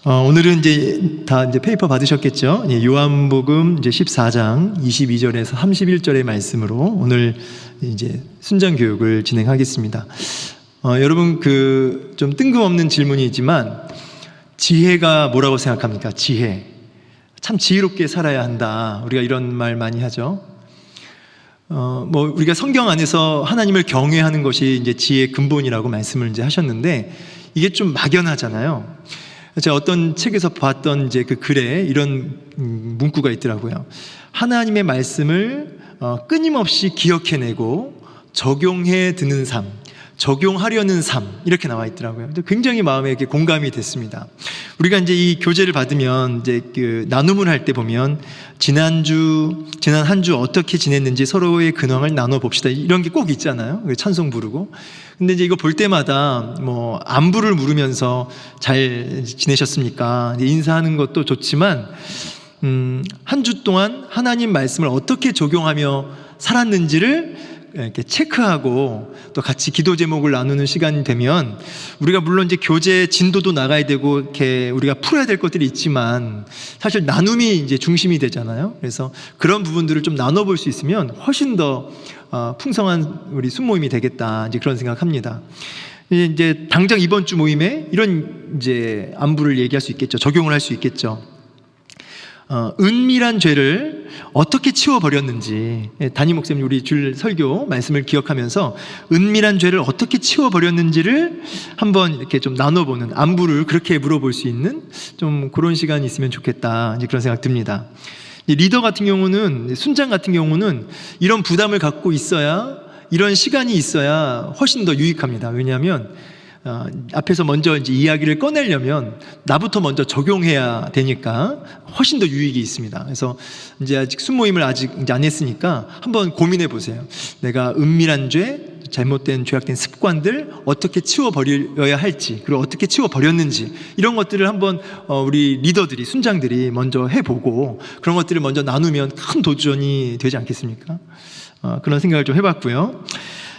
오늘은 이제 페이퍼 받으셨겠죠? 요한복음 이제 14장 22절에서 31절의 말씀으로 오늘 이제 순장 교육을 진행하겠습니다. 여러분 좀 뜬금없는 질문이지만 지혜가 뭐라고 생각합니까? 지혜. 참 지혜롭게 살아야 한다. 우리가 이런 말 많이 하죠. 우리가 성경 안에서 하나님을 경외하는 것이 이제 지혜의 근본이라고 말씀을 이제 하셨는데 이게 좀 막연하잖아요. 제가 어떤 책에서 봤던 이제 그 글에 이런 문구가 있더라고요. 하나님의 말씀을 끊임없이 기억해내고 적용해 드는 삶, 적용하려는 삶, 이렇게 나와 있더라고요. 굉장히 마음에 이렇게 공감이 됐습니다. 우리가 이제 이 교재를 받으면 이제 그 나눔을 할 때 보면 지난 한 주 어떻게 지냈는지 서로의 근황을 나눠 봅시다. 이런 게 꼭 있잖아요. 찬송 부르고. 근데 이제 이거 볼 때마다 안부를 물으면서 잘 지내셨습니까? 인사하는 것도 좋지만, 한 주 동안 하나님 말씀을 어떻게 적용하며 살았는지를 이렇게 체크하고 또 같이 기도 제목을 나누는 시간이 되면 우리가 물론 이제 교재 진도도 나가야 되고 이렇게 우리가 풀어야 될 것들이 있지만 사실 나눔이 이제 중심이 되잖아요. 그래서 그런 부분들을 좀 나눠볼 수 있으면 훨씬 더 풍성한 우리 순모임이 되겠다, 이제 그런 생각합니다. 이제 당장 이번 주 모임에 이런 이제 안부를 얘기할 수 있겠죠. 적용을 할 수 있겠죠. 은밀한 죄를 어떻게 치워버렸는지, 담임 목사님 우리 줄 설교 말씀을 기억하면서 은밀한 죄를 어떻게 치워버렸는지를 한번 이렇게 좀 나눠보는, 안부를 그렇게 물어볼 수 있는 좀 그런 시간이 있으면 좋겠다, 이제 그런 생각 듭니다. 리더 같은 경우는, 순장 같은 경우는 이런 부담을 갖고 있어야, 이런 시간이 있어야 훨씬 더 유익합니다. 왜냐하면 앞에서 먼저 이제 이야기를 꺼내려면 나부터 먼저 적용해야 되니까 훨씬 더 유익이 있습니다. 그래서 이제 아직 순모임을 아직 이제 안 했으니까 한번 고민해 보세요. 내가 은밀한 죄, 잘못된 죄악된 습관들 어떻게 치워버려야 할지, 그리고 어떻게 치워버렸는지, 이런 것들을 한번 우리 리더들이, 순장들이 먼저 해보고 그런 것들을 먼저 나누면 큰 도전이 되지 않겠습니까? 그런 생각을 좀 해봤고요.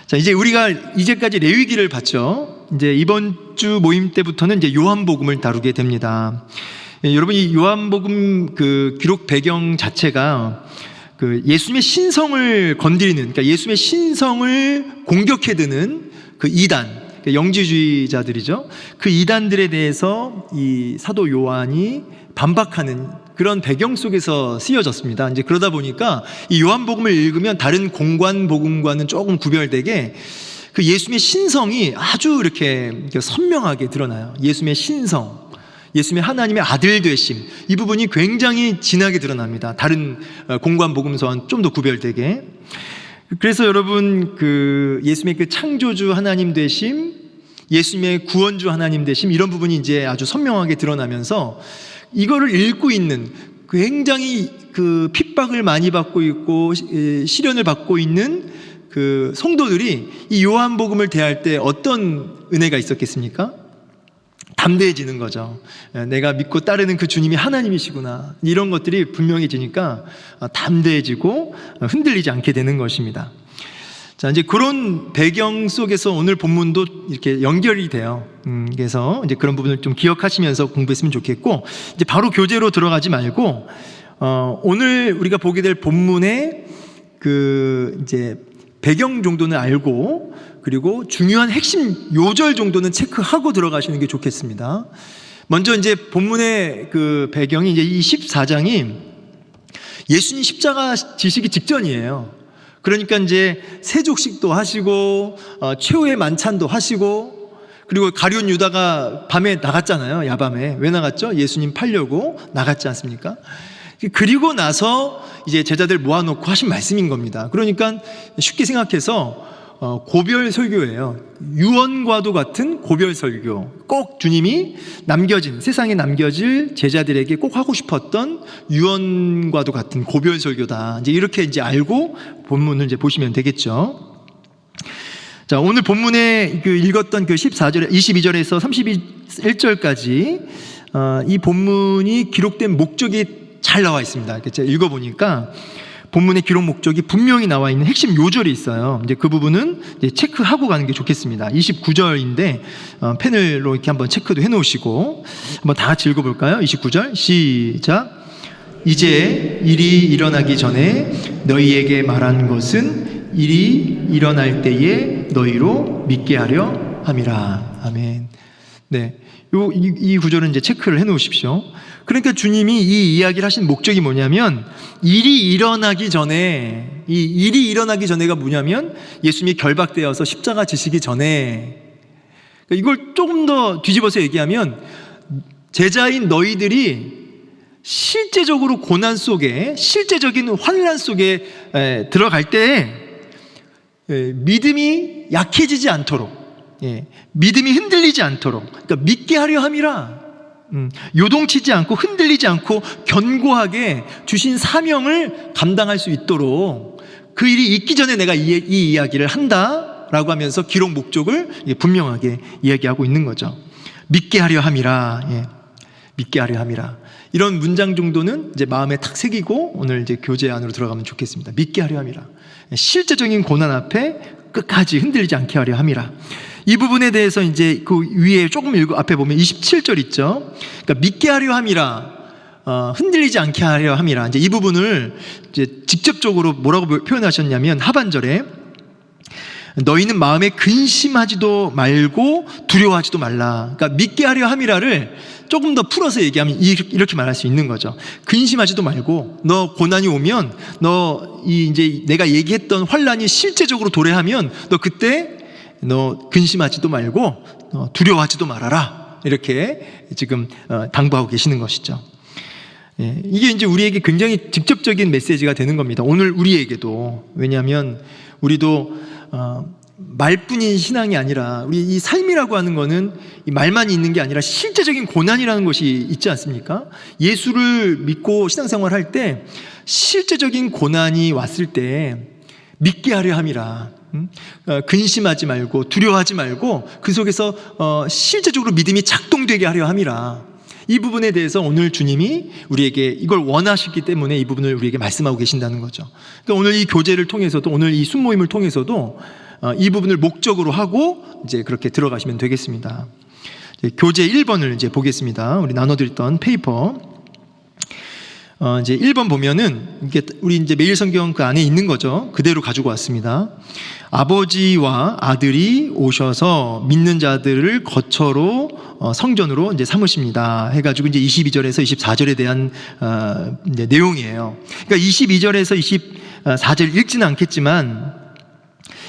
자, 이제 우리가 이제까지 레위기를 봤죠. 이제 이번 주 모임 때부터는 이제 요한복음을 다루게 됩니다. 여러분, 이 요한복음 그 기록 배경 자체가 그 예수님의 신성을 건드리는, 그러니까 예수님의 신성을 공격해드는 그 이단, 그러니까 영지주의자들이죠. 그 이단들에 대해서 이 사도 요한이 반박하는 그런 배경 속에서 쓰여졌습니다. 이제 그러다 보니까 이 요한복음을 읽으면 다른 공관 복음과는 조금 구별되게 그 예수님의 신성이 아주 이렇게 선명하게 드러나요. 예수님의 신성, 예수님의 하나님의 아들 되심, 이 부분이 굉장히 진하게 드러납니다. 다른 공관 복음서와는 좀 더 구별되게. 그래서 여러분, 그 예수님의 그 창조주 하나님 되심, 예수님의 구원주 하나님 되심, 이런 부분이 이제 아주 선명하게 드러나면서 이거를 읽고 있는, 굉장히 그 핍박을 많이 받고 있고 시련을 받고 있는 그 성도들이 이 요한복음을 대할 때 어떤 은혜가 있었겠습니까? 담대해지는 거죠. 내가 믿고 따르는 그 주님이 하나님이시구나, 이런 것들이 분명해지니까 담대해지고 흔들리지 않게 되는 것입니다. 자, 이제 그런 배경 속에서 오늘 본문도 이렇게 연결이 돼요. 그래서 이제 그런 부분을 좀 기억하시면서 공부했으면 좋겠고, 이제 바로 교재로 들어가지 말고, 오늘 우리가 보게 될 본문의 그 이제 배경 정도는 알고, 그리고 중요한 핵심 요절 정도는 체크하고 들어가시는 게 좋겠습니다. 먼저 이제 본문의 그 배경이 이제 이 14장이 예수님 십자가 지시기 직전이에요. 그러니까 이제 세족식도 하시고 최후의 만찬도 하시고, 그리고 가룟 유다가 밤에 나갔잖아요. 야밤에. 왜 나갔죠? 예수님 팔려고 나갔지 않습니까? 그리고 나서 이제 제자들 모아놓고 하신 말씀인 겁니다. 그러니까 쉽게 생각해서 고별 설교예요. 유언과도 같은 고별 설교. 꼭 주님이 세상에 남겨질 제자들에게 꼭 하고 싶었던 유언과도 같은 고별 설교다. 이제 이렇게 이제 알고 본문을 이제 보시면 되겠죠. 자, 오늘 본문에 그 읽었던 그 22절에서 31절까지 이 본문이 기록된 목적이 잘 나와 있습니다. 제가 읽어보니까 본문의 기록 목적이 분명히 나와 있는 핵심 요절이 있어요. 이제 그 부분은 이제 체크하고 가는 게 좋겠습니다. 29절인데 펜으로 이렇게 한번 체크도 해놓으시고 한번 다 같이 읽어볼까요? 29절 시작. 이제 일이 일어나기 전에 너희에게 말한 것은 일이 일어날 때에 너희로 믿게 하려 함이라. 아멘. 네, 이 구절은 이제 체크를 해놓으십시오. 그러니까 주님이 이 이야기를 하신 목적이 뭐냐면 일이 일어나기 전에, 이 일이 일어나기 전에가 뭐냐면 예수님이 결박되어서 십자가 지시기 전에, 이걸 조금 더 뒤집어서 얘기하면 제자인 너희들이 실제적으로 고난 속에, 실제적인 환난 속에 들어갈 때 믿음이 약해지지 않도록, 믿음이 흔들리지 않도록, 그러니까 믿게 하려 함이라. 요동치지 않고 흔들리지 않고 견고하게 주신 사명을 감당할 수 있도록 그 일이 있기 전에 내가 이 이야기를 한다라고 하면서 기록 목적을 분명하게 이야기하고 있는 거죠. 믿게 하려 함이라. 믿게 하려 함이라. 이런 문장 정도는 이제 마음에 탁 새기고 오늘 이제 교제 안으로 들어가면 좋겠습니다. 믿게 하려 함이라. 실제적인 고난 앞에 끝까지 흔들리지 않게 하려 함이라. 이 부분에 대해서 이제 그 위에 조금 앞에 보면 27절 있죠. 그러니까 믿게 하려 함이라, 흔들리지 않게 하려 함이라. 이제 이 부분을 이제 직접적으로 뭐라고 표현하셨냐면 하반절에 너희는 마음에 근심하지도 말고 두려워하지도 말라. 그러니까 믿게 하려 함이라를 조금 더 풀어서 얘기하면 이렇게 말할 수 있는 거죠. 근심하지도 말고, 너 고난이 오면, 너 이제 내가 얘기했던 환난이 실제적으로 도래하면 너 그때 너 근심하지도 말고 두려워하지도 말아라. 이렇게 지금 당부하고 계시는 것이죠. 이게 이제 우리에게 굉장히 직접적인 메시지가 되는 겁니다. 오늘 우리에게도. 왜냐하면 우리도 말뿐인 신앙이 아니라, 우리 이 삶이라고 하는 거는 이 말만 있는 게 아니라 실제적인 고난이라는 것이 있지 않습니까? 예수를 믿고 신앙생활 할 때 실제적인 고난이 왔을 때 믿게 하려 함이라. 근심하지 말고 두려워하지 말고 그 속에서 실제적으로 믿음이 작동되게 하려 함이라. 이 부분에 대해서 오늘 주님이 우리에게 이걸 원하시기 때문에 이 부분을 우리에게 말씀하고 계신다는 거죠. 그러니까 오늘 이 교제를 통해서도, 오늘 이 순모임을 통해서도 이 부분을 목적으로 하고 이제 그렇게 들어가시면 되겠습니다. 이제 교재 1번을 이제 보겠습니다. 우리 나눠드렸던 페이퍼. 이제 1번 보면은 이게 우리 이제 매일 성경 그 안에 있는 거죠. 그대로 가지고 왔습니다. 아버지와 아들이 오셔서 믿는 자들을 거처로 성전으로 이제 삼으십니다. 해가지고 이제 22절에서 24절에 대한 이제 내용이에요. 그러니까 22절에서 24절 읽지는 않겠지만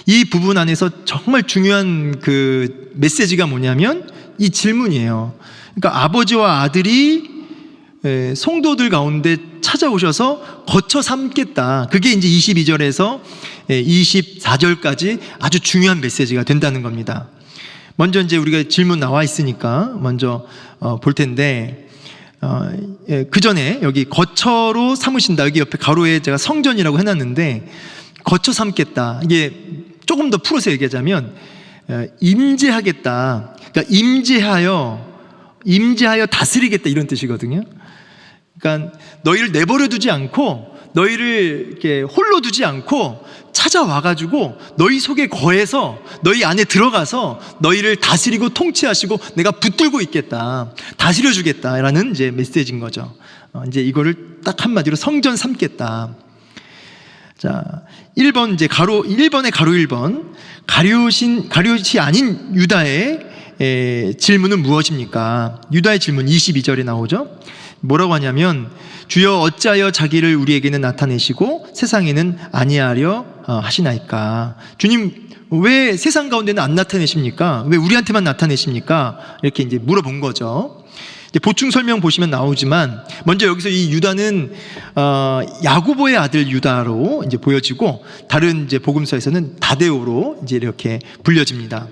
이 부분 안에서 정말 중요한 그 메시지가 뭐냐면 이 질문이에요. 그러니까 아버지와 아들이 성도들 가운데 찾아오셔서 거쳐 삼겠다. 그게 이제 22절에서 24절까지 아주 중요한 메시지가 된다는 겁니다. 먼저 이제 우리가 질문 나와 있으니까 먼저 볼 텐데, 그 전에 여기 거처로 삼으신다. 여기 옆에 가로에 제가 성전이라고 해놨는데, 거쳐 삼겠다. 이게 조금 더 풀어서 얘기하자면, 임재하겠다. 그러니까 임재하여 다스리겠다. 이런 뜻이거든요. 그러니까 너희를 내버려 두지 않고, 너희를 이렇게 홀로 두지 않고 찾아와가지고 너희 속에 거해서 너희 안에 들어가서 너희를 다스리고 통치하시고 내가 붙들고 있겠다, 다스려 주겠다라는 이제 메시지인 거죠. 이제 이거를 딱 한마디로 성전 삼겠다. 자, 1번 이제 1번의 가로 1번. 가룟이 아닌 유다의 질문은 무엇입니까? 유다의 질문 22절에 나오죠. 뭐라고 하냐면, 주여 어찌하여 자기를 우리에게는 나타내시고 세상에는 아니하려 하시나이까? 주님, 왜 세상 가운데는 안 나타내십니까? 왜 우리한테만 나타내십니까? 이렇게 이제 물어본 거죠. 이제 보충 설명 보시면 나오지만, 먼저 여기서 이 유다는 야고보의 아들 유다로 이제 보여지고, 다른 이제 복음서에서는 다데오로 이제 이렇게 불려집니다.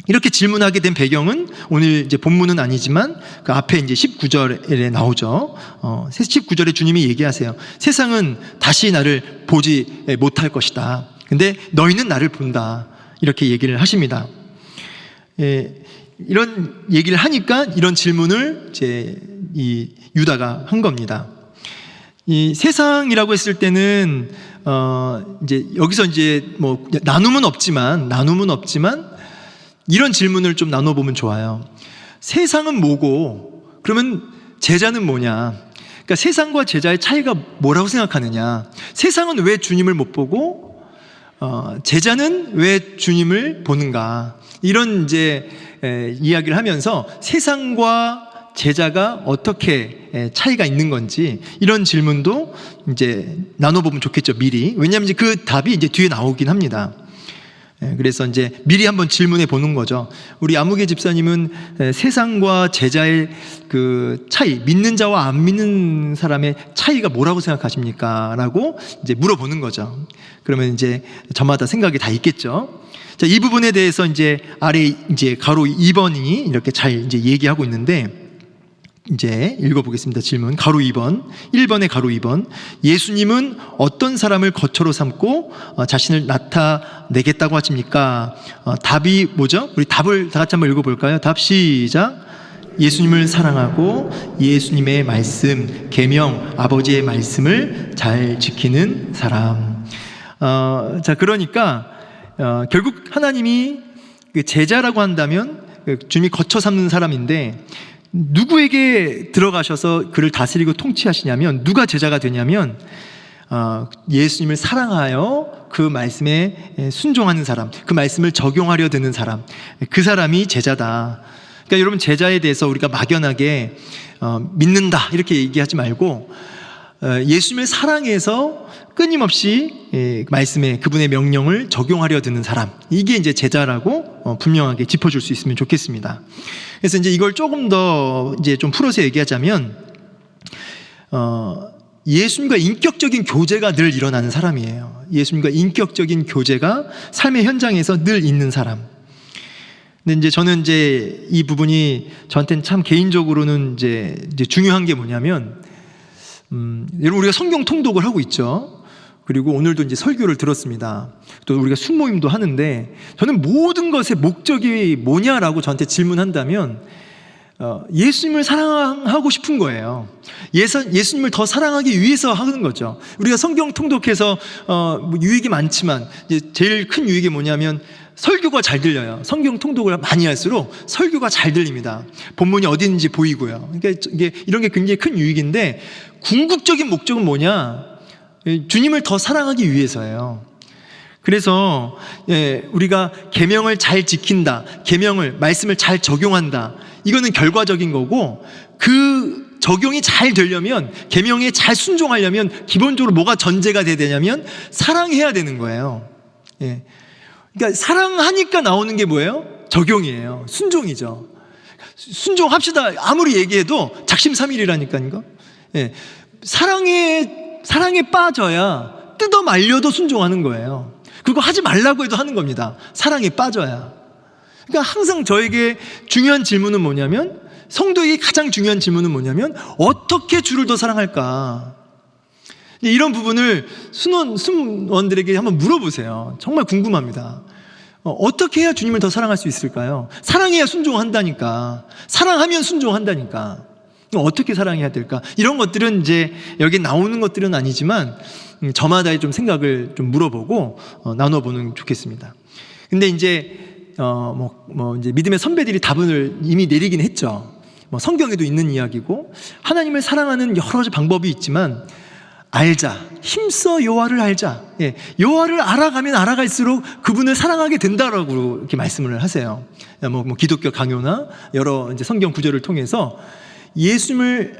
이렇게 질문하게 된 배경은 오늘 이제 본문은 아니지만 그 앞에 이제 19절에 나오죠. 19절에 주님이 얘기하세요. 세상은 다시 나를 보지 못할 것이다. 근데 너희는 나를 본다. 이렇게 얘기를 하십니다. 이런 얘기를 하니까 이런 질문을 이제 이 유다가 한 겁니다. 이 세상이라고 했을 때는 이제 여기서 이제 뭐 나눔은 없지만 이런 질문을 좀 나눠보면 좋아요. 세상은 뭐고 그러면 제자는 뭐냐? 그러니까 세상과 제자의 차이가 뭐라고 생각하느냐? 세상은 왜 주님을 못 보고 제자는 왜 주님을 보는가? 이런 이제 이야기를 하면서 세상과 제자가 어떻게 차이가 있는 건지 이런 질문도 이제 나눠보면 좋겠죠, 미리. 왜냐하면 이제 그 답이 이제 뒤에 나오긴 합니다. 그래서 이제 미리 한번 질문해 보는 거죠. 우리 아무개 집사님은 세상과 제자의 그 차이, 믿는 자와 안 믿는 사람의 차이가 뭐라고 생각하십니까? 라고 이제 물어보는 거죠. 그러면 이제 저마다 생각이 다 있겠죠. 자, 이 부분에 대해서 이제 아래 이제 가로 2번이 이렇게 잘 이제 얘기하고 있는데, 이제 읽어보겠습니다. 질문 가로 2번 1번에 가로 2번 예수님은 어떤 사람을 거처로 삼고 자신을 나타내겠다고 하십니까? 답이 뭐죠? 우리 답을 다 같이 한번 읽어볼까요? 답 시작. 예수님을 사랑하고 예수님의 말씀, 계명, 아버지의 말씀을 잘 지키는 사람. 자, 그러니까 결국 하나님이 제자라고 한다면 주님이 거처 삼는 사람인데, 누구에게 들어가셔서 그를 다스리고 통치하시냐면, 누가 제자가 되냐면 예수님을 사랑하여 그 말씀에 순종하는 사람, 그 말씀을 적용하려 드는 사람, 그 사람이 제자다. 그러니까 여러분, 제자에 대해서 우리가 막연하게 믿는다 이렇게 얘기하지 말고 예수님을 사랑해서 끊임없이 말씀에 그분의 명령을 적용하려 드는 사람, 이게 이제 제자라고 분명하게 짚어줄 수 있으면 좋겠습니다. 그래서 이제 이걸 조금 더 이제 좀 풀어서 얘기하자면, 예수님과 인격적인 교제가 늘 일어나는 사람이에요. 예수님과 인격적인 교제가 삶의 현장에서 늘 있는 사람. 근데 이제 저는 이제 이 부분이 저한테는 참 개인적으로는 이제 중요한 게 뭐냐면, 여러분, 우리가 성경 통독을 하고 있죠. 그리고 오늘도 이제 설교를 들었습니다. 또 우리가 순모임도 하는데, 저는 모든 것의 목적이 뭐냐라고 저한테 질문한다면 예수님을 사랑하고 싶은 거예요. 예수님을 더 사랑하기 위해서 하는 거죠. 우리가 성경 통독해서 유익이 많지만 이제 제일 큰 유익이 뭐냐면 설교가 잘 들려요. 성경 통독을 많이 할수록 설교가 잘 들립니다. 본문이 어디 있는지 보이고요. 그러니까 이런 게 굉장히 큰 유익인데, 궁극적인 목적은 뭐냐? 주님을 더 사랑하기 위해서예요. 그래서 우리가 계명을 잘 지킨다, 계명을, 말씀을 잘 적용한다, 이거는 결과적인 거고, 그 적용이 잘 되려면, 계명에 잘 순종하려면 기본적으로 뭐가 전제가 돼야 되냐면 사랑해야 되는 거예요. 그러니까 사랑하니까 나오는 게 뭐예요? 적용이에요. 순종이죠. 순종합시다 아무리 얘기해도 작심삼일이라니까요. 사랑에 빠져야 뜯어 말려도 순종하는 거예요. 그리고 하지 말라고 해도 하는 겁니다. 사랑에 빠져야. 그러니까 항상 저에게 중요한 질문은 뭐냐면, 성도에게 가장 중요한 질문은 뭐냐면, 어떻게 주를 더 사랑할까? 이런 부분을 순원들에게 한번 물어보세요. 정말 궁금합니다. 어떻게 해야 주님을 더 사랑할 수 있을까요? 사랑해야 순종한다니까. 사랑하면 순종한다니까. 어떻게 사랑해야 될까? 이런 것들은 이제 여기 나오는 것들은 아니지만 저마다의 좀 생각을 좀 물어보고 나눠보는 좋겠습니다. 근데 이제 이제 믿음의 선배들이 답을 이미 내리긴 했죠. 성경에도 있는 이야기고, 하나님을 사랑하는 여러 가지 방법이 있지만 알자, 힘써 여호와를 알자. 여호와를 알아가면 알아갈수록 그분을 사랑하게 된다라고 이렇게 말씀을 하세요. 기독교 강요나 여러 이제 성경 구절을 통해서 예수님을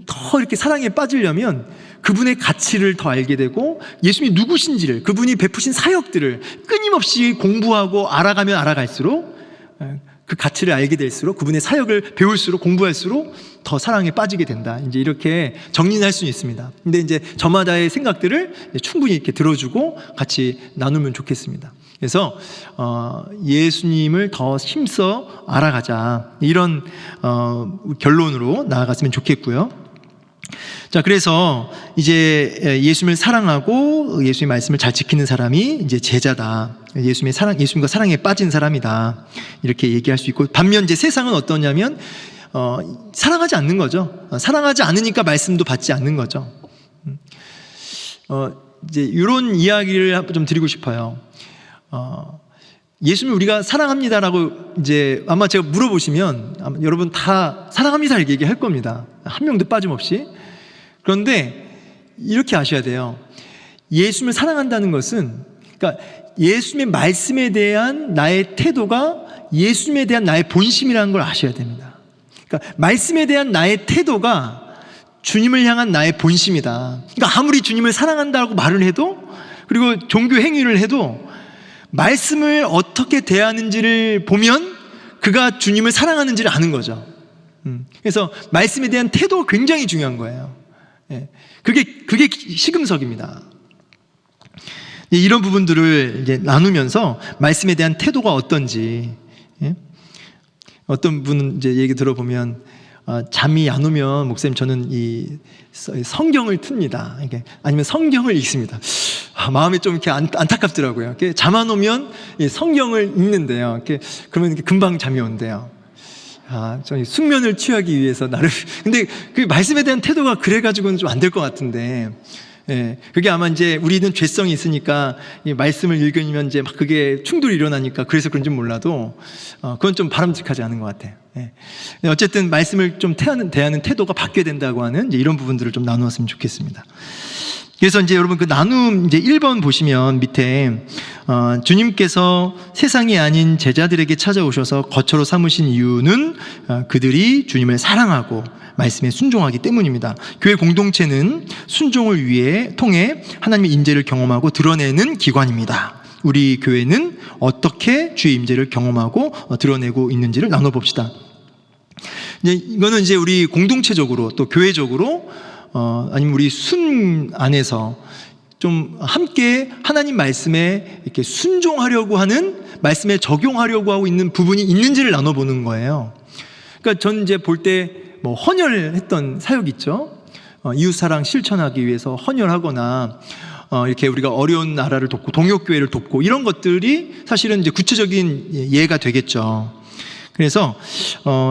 더 이렇게 사랑에 빠지려면 그분의 가치를 더 알게 되고, 예수님이 누구신지를, 그분이 베푸신 사역들을 끊임없이 공부하고 알아가면 알아갈수록, 그 가치를 알게 될수록, 그분의 사역을 배울수록, 공부할수록 더 사랑에 빠지게 된다. 이제 이렇게 정리는 할 수 있습니다. 근데 이제 저마다의 생각들을 충분히 이렇게 들어주고 같이 나누면 좋겠습니다. 그래서 예수님을 더 힘써 알아가자, 이런 결론으로 나아갔으면 좋겠고요. 자, 그래서 이제 예수님을 사랑하고 예수님의 말씀을 잘 지키는 사람이 이제 제자다. 예수님과 사랑에 빠진 사람이다. 이렇게 얘기할 수 있고, 반면 이제 세상은 어떠냐면 사랑하지 않는 거죠. 사랑하지 않으니까 말씀도 받지 않는 거죠. 이제 이런 이야기를 좀 드리고 싶어요. 예수님 우리가 사랑합니다라고 이제 아마 제가 물어보시면 아마 여러분 다 사랑합니다 이렇게 얘기할 겁니다. 한 명도 빠짐없이. 그런데 이렇게 아셔야 돼요. 예수님을 사랑한다는 것은, 그러니까 예수님의 말씀에 대한 나의 태도가 예수님에 대한 나의 본심이라는 걸 아셔야 됩니다. 그러니까 말씀에 대한 나의 태도가 주님을 향한 나의 본심이다. 그러니까 아무리 주님을 사랑한다고 말을 해도, 그리고 종교 행위를 해도 말씀을 어떻게 대하는지를 보면 그가 주님을 사랑하는지를 아는 거죠. 그래서 말씀에 대한 태도가 굉장히 중요한 거예요. 그게 시금석입니다. 이런 부분들을 이제 나누면서 말씀에 대한 태도가 어떤지, 어떤 분은 이제 얘기 들어보면 잠이 안 오면 목사님 저는 이 성경을 틉니다. 아니면 성경을 읽습니다. 마음이 좀 이렇게 안타깝더라고요. 잠 안 오면 성경을 읽는데요. 그러면 금방 잠이 온대요. 저희 숙면을 취하기 위해서 나를. 근데 그 말씀에 대한 태도가 그래가지고는 좀 안 될 것 같은데. 그게 아마 이제 우리는 죄성이 있으니까 이 말씀을 읽으면 이제 막 그게 충돌이 일어나니까 그래서 그런지 몰라도 그건 좀 바람직하지 않은 것 같아요. 어쨌든 말씀을 좀 대하는 태도가 바뀌어야 된다고 하는 이제 이런 부분들을 좀 나누었으면 좋겠습니다. 그래서 이제 여러분 그 나눔 이제 1번 보시면 밑에 주님께서 세상이 아닌 제자들에게 찾아오셔서 거처로 삼으신 이유는 그들이 주님을 사랑하고 말씀에 순종하기 때문입니다. 교회 공동체는 순종을 통해 하나님의 임재를 경험하고 드러내는 기관입니다. 우리 교회는 어떻게 주의 임재를 경험하고 드러내고 있는지를 나눠봅시다. 이거는 이제 우리 공동체적으로 또 교회적으로 아니면 우리 순 안에서 좀 함께 하나님 말씀에 이렇게 순종하려고 하는, 말씀에 적용하려고 하고 있는 부분이 있는지를 나눠보는 거예요. 그러니까 전 이제 볼 때 뭐 헌혈했던 사역 있죠. 이웃사랑 실천하기 위해서 헌혈하거나 이렇게 우리가 어려운 나라를 돕고 동역교회를 돕고 이런 것들이 사실은 이제 구체적인 예가 되겠죠. 그래서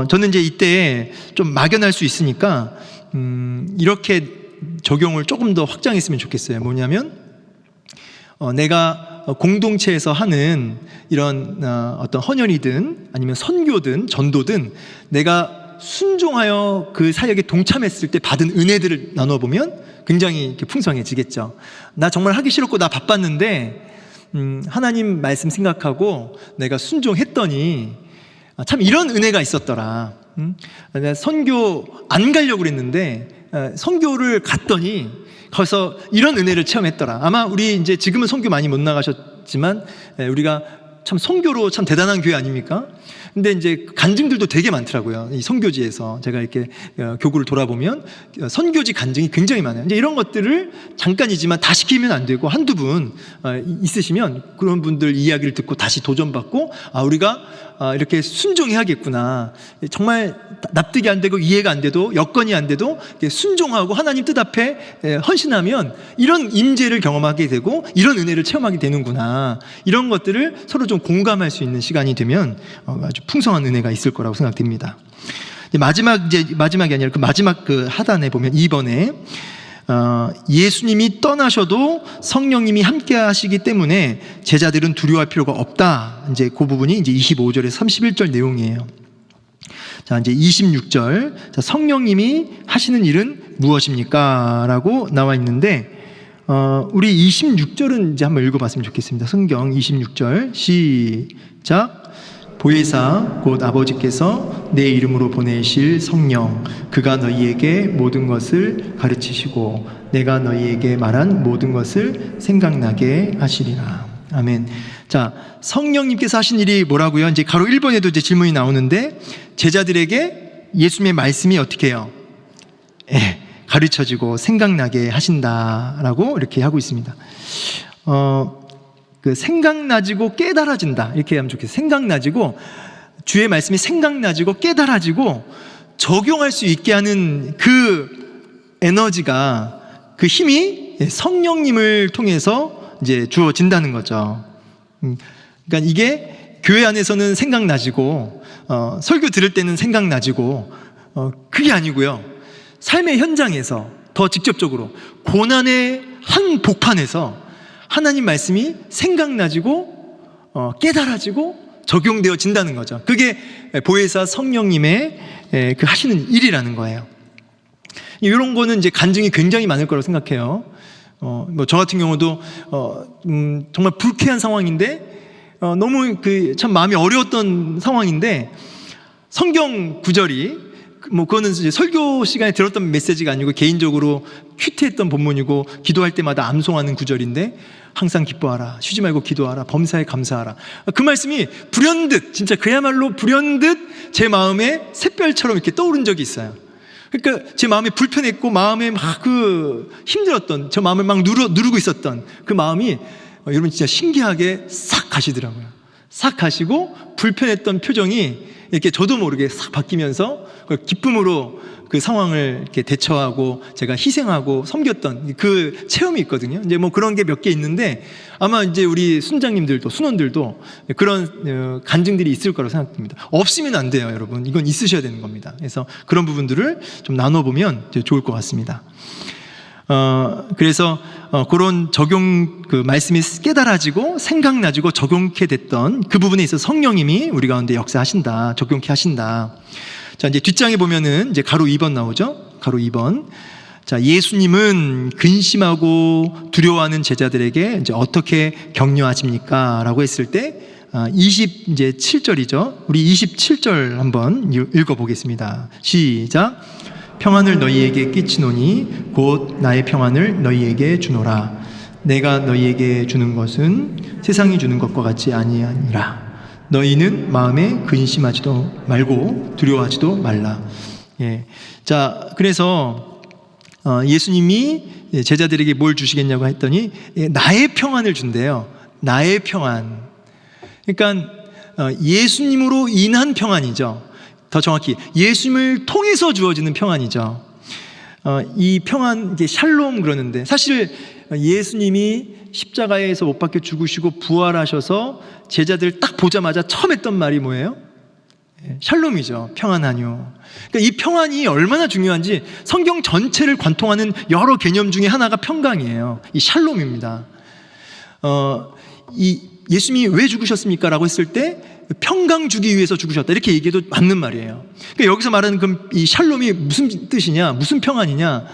저는 이제 이때 좀 막연할 수 있으니까 이렇게 적용을 조금 더 확장했으면 좋겠어요. 뭐냐면 내가 공동체에서 하는 이런 어떤 헌혈이든 아니면 선교든 전도든 내가 순종하여 그 사역에 동참했을 때 받은 은혜들을 나눠보면 굉장히 이렇게 풍성해지겠죠. 나 정말 하기 싫었고 나 바빴는데 하나님 말씀 생각하고 내가 순종했더니 참 이런 은혜가 있었더라. 내가 선교 안 가려고 그랬는데 선교를 갔더니 거기서 이런 은혜를 체험했더라. 아마 우리 이제 지금은 선교 많이 못 나가셨지만 우리가 참 선교로 참 대단한 교회 아닙니까? 근데 이제 간증들도 되게 많더라고요. 이 선교지에서 제가 이렇게 교구를 돌아보면 선교지 간증이 굉장히 많아요. 이제 이런 것들을 잠깐이지만 다 시키면 안 되고 한두 분 있으시면 그런 분들 이야기를 듣고 다시 도전받고 우리가 이렇게 순종해야겠구나. 정말 납득이 안 되고 이해가 안 돼도 여건이 안 돼도 순종하고 하나님 뜻 앞에 헌신하면 이런 임재를 경험하게 되고 이런 은혜를 체험하게 되는구나. 이런 것들을 서로 좀 공감할 수 있는 시간이 되면 아주 풍성한 은혜가 있을 거라고 생각됩니다. 마지막이 아니라 그 마지막 그 하단에 보면 2번에 예수님이 떠나셔도 성령님이 함께 하시기 때문에 제자들은 두려워할 필요가 없다. 이제 그 부분이 이제 25절에서 31절 내용이에요. 자, 이제 26절. 자, 성령님이 하시는 일은 무엇입니까? 라고 나와 있는데, 우리 26절은 이제 한번 읽어봤으면 좋겠습니다. 성경 26절. 시작. 보혜사 곧 아버지께서 내 이름으로 보내실 성령 그가 너희에게 모든 것을 가르치시고 내가 너희에게 말한 모든 것을 생각나게 하시리라. 아멘. 자, 성령님께서 하신 일이 뭐라고요? 이제 가로 1번에도 이제 질문이 나오는데 제자들에게 예수님의 말씀이 어떻게 해요? 가르쳐지고 생각나게 하신다라고 이렇게 하고 있습니다. 그 생각나지고 깨달아진다 이렇게 하면 좋겠어요. 생각나지고 주의 말씀이 생각나지고 깨달아지고 적용할 수 있게 하는 그 에너지가, 그 힘이 성령님을 통해서 이제 주어진다는 거죠. 그러니까 이게 교회 안에서는 생각나지고 설교 들을 때는 생각나지고 그게 아니고요. 삶의 현장에서 더 직접적으로 고난의 한 복판에서 하나님 말씀이 생각나지고 깨달아지고 적용되어진다는 거죠. 그게 보혜사 성령님의 그 하시는 일이라는 거예요. 이런 거는 이제 간증이 굉장히 많을 거라고 생각해요. 뭐 저 같은 경우도 정말 불쾌한 상황인데 너무 참 마음이 어려웠던 상황인데 성경 구절이 뭐 그거는 이제 설교 시간에 들었던 메시지가 아니고 개인적으로 큐티했던 본문이고 기도할 때마다 암송하는 구절인데 항상 기뻐하라, 쉬지 말고 기도하라, 범사에 감사하라. 그 말씀이 불현듯, 진짜 그야말로 불현듯 제 마음에 샛별처럼 이렇게 떠오른 적이 있어요. 그러니까 제 마음이 불편했고 마음에 막 힘들었던, 저 마음을 막 누르고 있었던 그 마음이 여러분 진짜 신기하게 싹 가시더라고요. 싹 가시고 불편했던 표정이 이렇게 저도 모르게 싹 바뀌면서 기쁨으로 그 상황을 이렇게 대처하고 제가 희생하고 섬겼던 그 체험이 있거든요. 이제 뭐 그런 게 몇 개 있는데 아마 이제 우리 순장님들도 순원들도 그런 간증들이 있을 거라고 생각됩니다. 없으면 안 돼요, 여러분. 이건 있으셔야 되는 겁니다. 그래서 그런 부분들을 좀 나눠보면 이제 좋을 것 같습니다. 그래서 그런 적용, 그 말씀이 깨달아지고 생각나지고 적용케 됐던 그 부분에 있어서 성령님이 우리 가운데 역사하신다, 적용케 하신다. 자, 이제 뒷장에 보면은 이제 가로 2번 나오죠. 가로 2번. 자, 예수님은 근심하고 두려워하는 제자들에게 이제 어떻게 격려하십니까? 라고 했을 때 27절이죠. 우리 27절 한번 읽어보겠습니다. 시작. 평안을 너희에게 끼치노니 곧 나의 평안을 너희에게 주노라. 내가 너희에게 주는 것은 세상이 주는 것과 같지 아니하니라. 너희는 마음에 근심하지도 말고 두려워하지도 말라. 예. 자, 그래서 예수님이 제자들에게 뭘 주시겠냐고 했더니 나의 평안을 준대요. 나의 평안. 그러니까 예수님으로 인한 평안이죠. 더 정확히 예수님을 통해서 주어지는 평안이죠. 이 평안, 이게 샬롬 그러는데 사실 예수님이 십자가에서 못 박혀 죽으시고 부활하셔서 제자들 딱 보자마자 처음 했던 말이 뭐예요? 샬롬이죠. 평안하뇨. 그러니까 이 평안이 얼마나 중요한지 성경 전체를 관통하는 여러 개념 중에 하나가 평강이에요. 이 샬롬입니다. 이 예수님이 왜 죽으셨습니까? 라고 했을 때 평강 주기 위해서 죽으셨다, 이렇게 얘기해도 맞는 말이에요. 그러니까 여기서 말하는 그럼 이 샬롬이 무슨 뜻이냐, 무슨 평안이냐,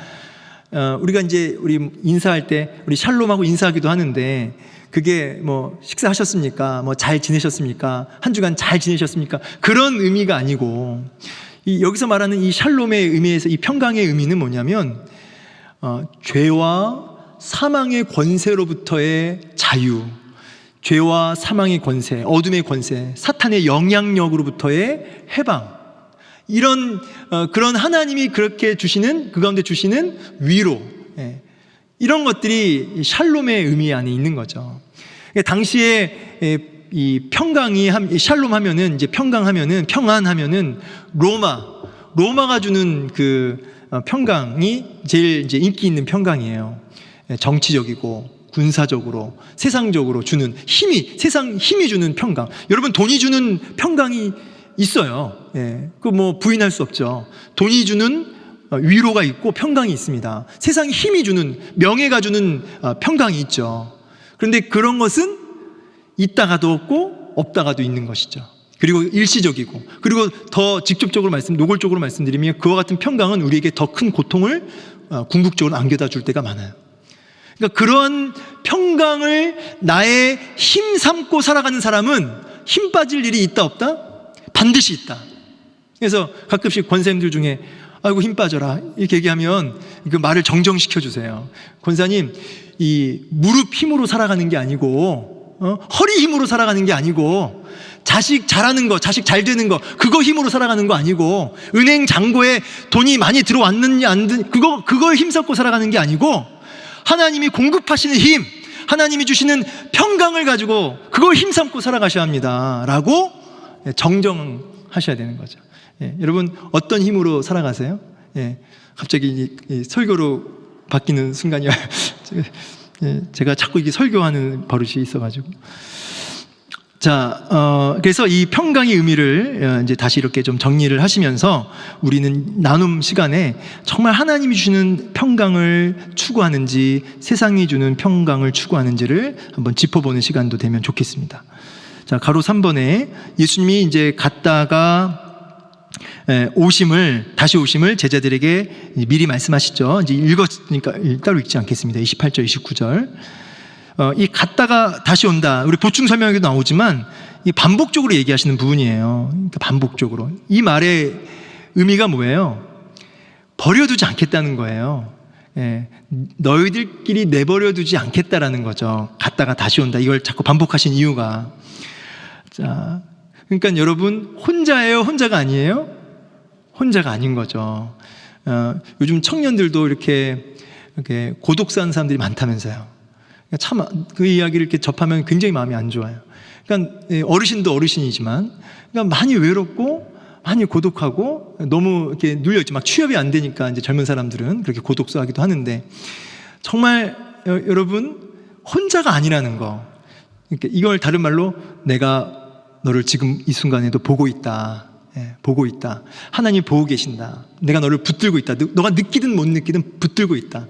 우리가 이제 우리 인사할 때 우리 샬롬하고 인사하기도 하는데 그게 뭐 식사하셨습니까? 뭐 잘 지내셨습니까? 한 주간 잘 지내셨습니까? 그런 의미가 아니고 여기서 말하는 이 샬롬의 의미에서 이 평강의 의미는 뭐냐면 죄와 사망의 권세로부터의 자유, 죄와 사망의 권세, 어둠의 권세, 사탄의 영향력으로부터의 해방, 이런 그런 하나님이 그렇게 주시는, 그 가운데 주시는 위로, 이런 것들이 샬롬의 의미 안에 있는 거죠. 당시에 이 평강이, 샬롬 하면은, 이제 평강하면은, 평안하면은 로마가 주는 그 평강이 제일 이제 인기 있는 평강이에요. 정치적이고 군사적으로, 세상적으로 주는 세상 힘이 주는 평강. 여러분, 돈이 주는 평강이 있어요. 그 뭐 부인할 수 없죠. 돈이 주는 위로가 있고 평강이 있습니다. 세상 힘이 주는, 명예가 주는 평강이 있죠. 그런데 그런 것은 있다가도 없고 없다가도 있는 것이죠. 그리고 일시적이고, 그리고 더 직접적으로 노골적으로 말씀드리면 그와 같은 평강은 우리에게 더 큰 고통을 궁극적으로 안겨다 줄 때가 많아요. 그러니까 그러한 평강을 나의 힘 삼고 살아가는 사람은 힘 빠질 일이 있다 없다? 반드시 있다. 그래서 가끔씩 권사님들 중에 아이고 힘 빠져라 이렇게 얘기하면 그 말을 정정시켜 주세요. 권사님, 이 무릎 힘으로 살아가는 게 아니고 허리 힘으로 살아가는 게 아니고 자식 잘하는 거, 자식 잘 되는 거, 그거 힘으로 살아가는 거 아니고 은행 잔고에 돈이 많이 들어왔느냐 안 든 그거에 힘썼고 살아가는 게 아니고 하나님이 공급하시는 힘, 하나님이 주시는 평강을 가지고 그걸 힘삼고 살아가셔야 합니다 라고 정정하셔야 되는 거죠. 여러분, 어떤 힘으로 살아가세요? 갑자기 이 설교로 바뀌는 순간이 제가 자꾸 이게 설교하는 버릇이 있어가지고 자, 그래서 이 평강의 의미를 이제 다시 이렇게 좀 정리를 하시면서 우리는 나눔 시간에 정말 하나님이 주는 평강을 추구하는지 세상이 주는 평강을 추구하는지를 한번 짚어보는 시간도 되면 좋겠습니다. 자, 가로 3번에 예수님이 이제 갔다가 다시 오심을 제자들에게 미리 말씀하시죠. 이제 읽었으니까 따로 읽지 않겠습니다. 28절, 29절. 이 갔다가 다시 온다. 우리 보충 설명에도 나오지만 이 반복적으로 얘기하시는 부분이에요. 그러니까 반복적으로. 이 말의 의미가 뭐예요? 버려두지 않겠다는 거예요. 너희들끼리 내버려두지 않겠다라는 거죠. 갔다가 다시 온다. 이걸 자꾸 반복하신 이유가. 자, 그러니까 여러분 혼자예요? 혼자가 아니에요? 혼자가 아닌 거죠. 요즘 청년들도 이렇게 고독사하는 사람들이 많다면서요. 참 그 이야기를 이렇게 접하면 굉장히 마음이 안 좋아요. 그러니까 어르신도 어르신이지만, 그러니까 많이 외롭고 많이 고독하고 너무 이렇게 눌려있지. 막 취업이 안 되니까 이제 젊은 사람들은 그렇게 고독사하기도 하는데, 정말 여러분 혼자가 아니라는 거. 그러니까 이걸 다른 말로 내가 너를 지금 이 순간에도 보고 있다. 보고 있다. 하나님이 보고 계신다. 내가 너를 붙들고 있다. 너가 느끼든 못 느끼든 붙들고 있다.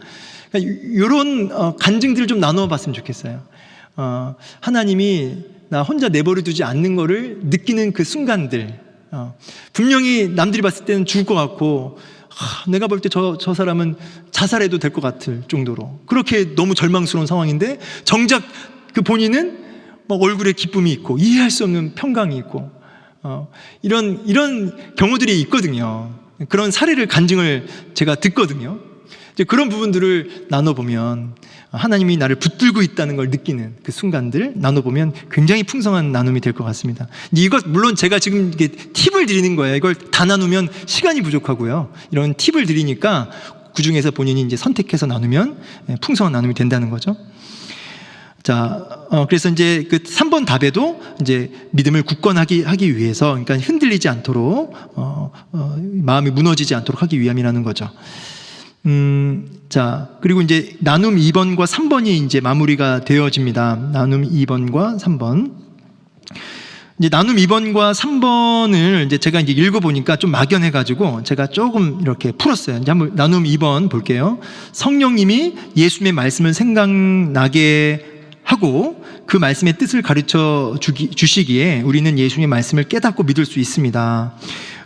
이런 간증들을 좀 나누어 봤으면 좋겠어요. 하나님이 나 혼자 내버려두지 않는 거를 느끼는 그 순간들. 분명히 남들이 봤을 때는 죽을 것 같고, 내가 볼 때 저 사람은 자살해도 될 것 같을 정도로 그렇게 너무 절망스러운 상황인데, 정작 그 본인은 막 얼굴에 기쁨이 있고 이해할 수 없는 평강이 있고, 이런 경우들이 있거든요. 그런 사례를 간증을 제가 듣거든요. 이제 그런 부분들을 나눠보면 하나님이 나를 붙들고 있다는 걸 느끼는 그 순간들 나눠보면 굉장히 풍성한 나눔이 될 것 같습니다. 이것 물론 제가 지금 이게 팁을 드리는 거예요. 이걸 다 나누면 시간이 부족하고요. 이런 팁을 드리니까 그 중에서 본인이 이제 선택해서 나누면 풍성한 나눔이 된다는 거죠. 자, 그래서 이제 그 3번 답에도 이제 믿음을 굳건하게 하기 위해서, 그러니까 흔들리지 않도록, 마음이 무너지지 않도록 하기 위함이라는 거죠. 자, 그리고 이제 나눔 2번과 3번이 이제 마무리가 되어집니다. 나눔 2번과 3번. 이제 나눔 2번과 3번을 이제 제가 이제 읽어보니까 좀 막연해가지고 제가 조금 이렇게 풀었어요. 이제 한번 나눔 2번 볼게요. 성령님이 예수님의 말씀을 생각나게 하고 그 말씀의 뜻을 가르쳐 주시기에 우리는 예수님의 말씀을 깨닫고 믿을 수 있습니다.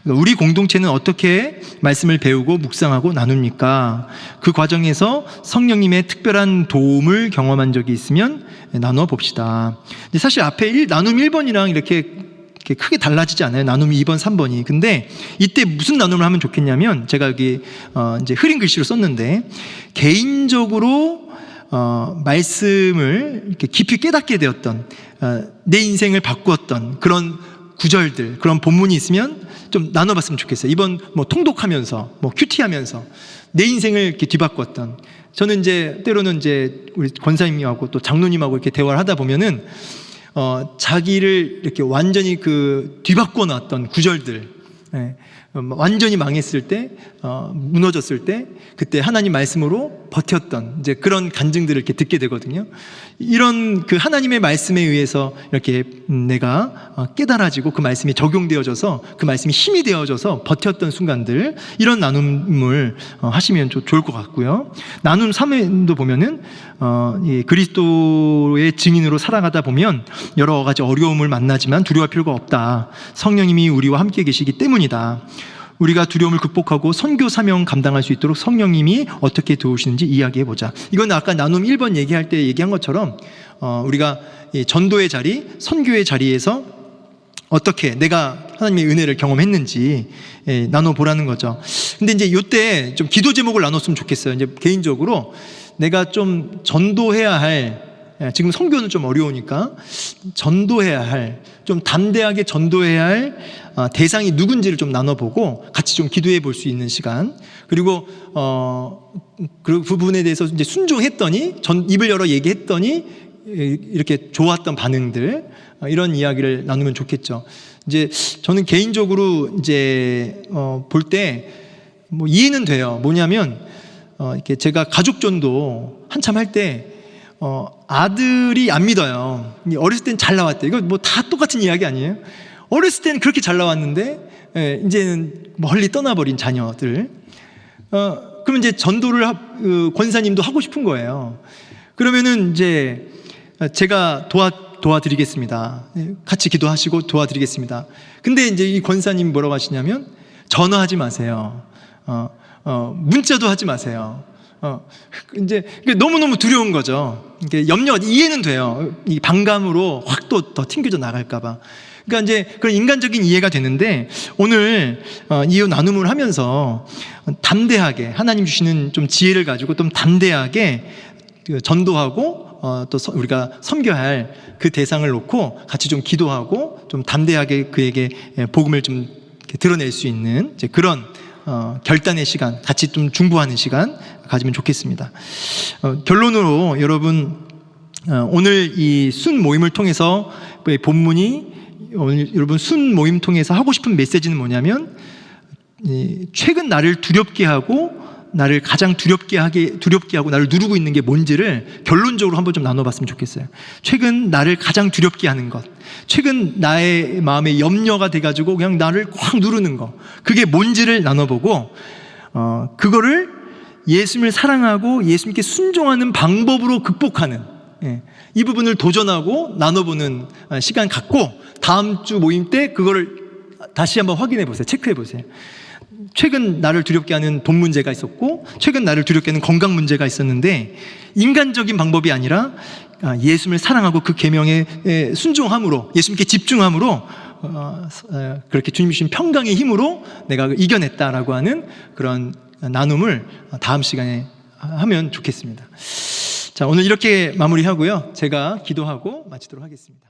우리 공동체는 어떻게 말씀을 배우고 묵상하고 나눕니까? 그 과정에서 성령님의 특별한 도움을 경험한 적이 있으면 나누어 봅시다. 사실 앞에 나눔 1번이랑 이렇게 크게 달라지지 않아요. 나눔 2번, 3번이. 근데 이때 무슨 나눔을 하면 좋겠냐면, 제가 여기 이제 흐린 글씨로 썼는데, 개인적으로 말씀을 이렇게 깊이 깨닫게 되었던, 내 인생을 바꾸었던 그런 구절들, 그런 본문이 있으면 좀 나눠봤으면 좋겠어요. 이번 뭐 통독하면서, 뭐 큐티하면서 내 인생을 이렇게 뒤바꿨던. 저는 이제 때로는 이제 우리 권사님하고 또 장로님하고 이렇게 대화를 하다 보면은 자기를 이렇게 완전히 그 뒤바꿔 놨던 구절들, 완전히 망했을 때, 무너졌을 때, 그때 하나님 말씀으로 버텼던 이제 그런 간증들을 이렇게 듣게 되거든요. 이런 그 하나님의 말씀에 의해서 이렇게 내가 깨달아지고 그 말씀이 적용되어져서 그 말씀이 힘이 되어져서 버텼던 순간들, 이런 나눔을 하시면 좋을 것 같고요. 나눔 3회도 보면은 이 그리스도의 증인으로 살아가다 보면 여러 가지 어려움을 만나지만 두려워할 필요가 없다. 성령님이 우리와 함께 계시기 때문이다. 우리가 두려움을 극복하고 선교 사명 감당할 수 있도록 성령님이 어떻게 도우시는지 이야기해보자. 이건 아까 나눔 1번 얘기할 때 얘기한 것처럼 우리가 전도의 자리, 선교의 자리에서 어떻게 내가 하나님의 은혜를 경험했는지 나눠보라는 거죠. 근데 이제 이때 좀 기도 제목을 나눴으면 좋겠어요. 이제 개인적으로 내가 좀 전도해야 할, 지금 선교는 좀 어려우니까 전도해야 할, 좀 담대하게 전도해야 할 대상이 누군지를 좀 나눠보고 같이 좀 기도해 볼 수 있는 시간. 그리고 그 부분에 대해서 이제 순종했더니, 입을 열어 얘기했더니 이렇게 좋았던 반응들, 이런 이야기를 나누면 좋겠죠. 이제 저는 개인적으로 이제 볼 때 뭐 이해는 돼요. 뭐냐면 이렇게 제가 가족 전도 한참 할 때 아들이 안 믿어요. 어렸을 땐 잘 나왔대. 이거 뭐 다 똑같은 이야기 아니에요? 어렸을 때는 그렇게 잘 나왔는데 이제는 멀리 떠나버린 자녀들. 그러면 이제 전도를 권사님도 하고 싶은 거예요. 그러면은 이제 제가 도와드리겠습니다. 같이 기도하시고 도와드리겠습니다. 근데 이제 이 권사님 뭐라고 하시냐면 전화하지 마세요. 문자도 하지 마세요. 이제 너무너무 두려운 거죠. 이해는 돼요. 이 반감으로 확 또 더 튕겨져 나갈까봐. 그러니까 이제 그런 인간적인 이해가 되는데 오늘 이 나눔을 하면서 담대하게 하나님 주시는 좀 지혜를 가지고 좀 담대하게 전도하고 또 우리가 섬겨야 할 그 대상을 놓고 같이 좀 기도하고 좀 담대하게 그에게 복음을 좀 드러낼 수 있는 이제 그런 결단의 시간, 같이 좀 중보하는 시간 가지면 좋겠습니다. 결론으로 여러분 오늘 이 순 모임을 통해서 본문이 오늘 여러분 순 모임 통해서 하고 싶은 메시지는 뭐냐면 최근 나를 두렵게 하고 나를 가장 두렵게 하고 나를 누르고 있는 게 뭔지를 결론적으로 한번 좀 나눠봤으면 좋겠어요. 최근 나를 가장 두렵게 하는 것, 최근 나의 마음에 염려가 돼가지고 그냥 나를 확 누르는 거, 그게 뭔지를 나눠보고 그거를 예수님을 사랑하고 예수님께 순종하는 방법으로 극복하는 이 부분을 도전하고 나눠보는 시간 갖고 다음 주 모임 때 그거를 다시 한번 확인해 보세요. 체크해 보세요. 최근 나를 두렵게 하는 돈 문제가 있었고 최근 나를 두렵게 하는 건강 문제가 있었는데 인간적인 방법이 아니라 예수님을 사랑하고 그 계명에 순종함으로 예수님께 집중함으로 그렇게 주님 주신 평강의 힘으로 내가 이겨냈다라고 하는 그런 나눔을 다음 시간에 하면 좋겠습니다. 자, 오늘 이렇게 마무리하고요. 제가 기도하고 마치도록 하겠습니다.